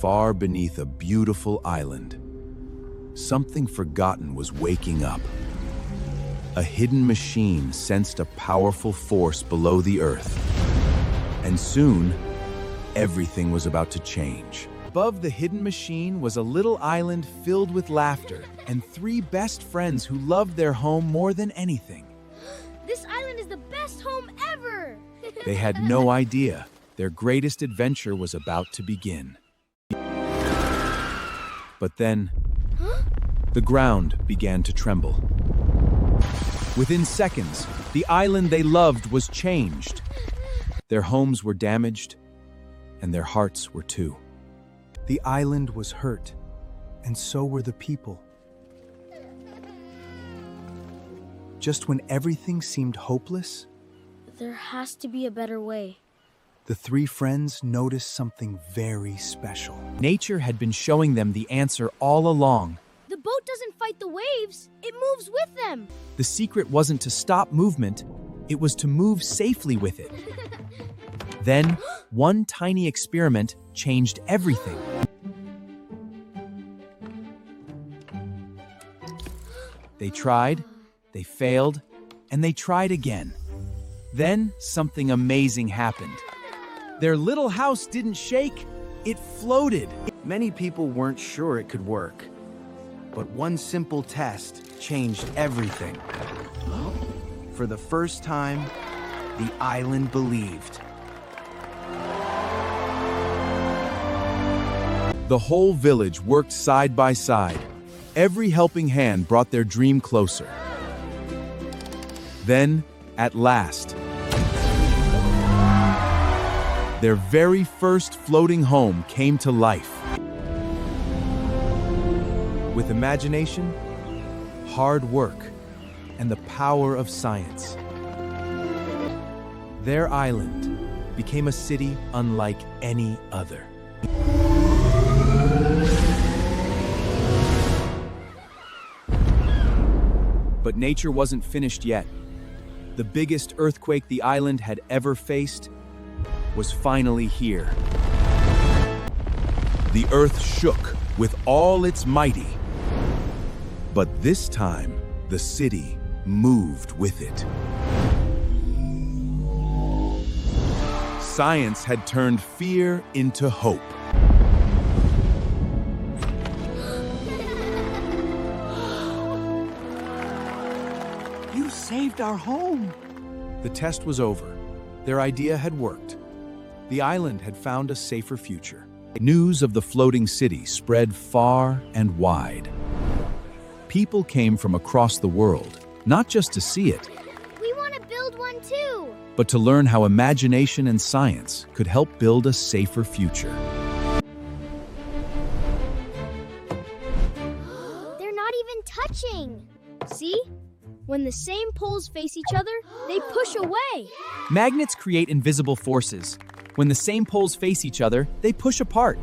far beneath a beautiful island, something forgotten was waking up. A hidden machine sensed a powerful force below the earth, and soon, everything was about to change. Above the hidden machine was a little island filled with laughter and three best friends who loved their home more than anything. This island is the best home ever! They had no idea their greatest adventure was about to begin. But then, the ground began to tremble. Within seconds, the island they loved was changed. Their homes were damaged, and their hearts were too. The island was hurt, and so were the people. Just when everything seemed hopeless, There has to be a better way. the three friends noticed something very special. Nature had been showing them the answer all along. The boat doesn't fight the waves, it moves with them. The secret wasn't to stop movement, it was to move safely with it. Then, one tiny experiment changed everything. They tried, they failed, and they tried again. Then, something amazing happened. Their little house didn't shake, it floated. Many people weren't sure it could work, but one simple test changed everything. For the first time, the island believed. The whole village worked side by side. Every helping hand brought their dream closer. Then, at last, their very first floating home came to life. With imagination, hard work, and the power of science, their island became a city unlike any other. But nature wasn't finished yet. The biggest earthquake the island had ever faced was finally here. The earth shook with all its mighty. But this time, the city moved with it. Science had turned fear into hope. You saved our home! The test was over. Their idea had worked. The island had found a safer future. News of the floating city spread far and wide. People came from across the world, not just to see it, We want to build one too. but to learn how imagination and science could help build a safer future. They're not even touching. See? When the same poles face each other, they push away. Magnets create invisible forces. When the same poles face each other, they push apart.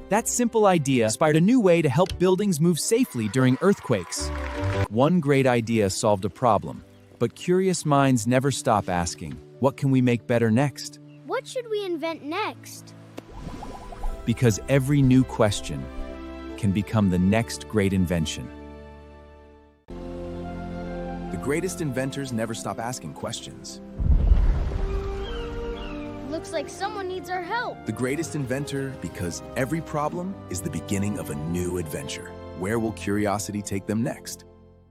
That simple idea inspired a new way to help buildings move safely during earthquakes. One great idea solved a problem, but curious minds never stop asking, what can we make better next? What should we invent next? Because every new question can become the next great invention. The greatest inventors never stop asking questions. Looks like someone needs our help. The greatest inventor, because every problem is the beginning of a new adventure. Where will curiosity take them next?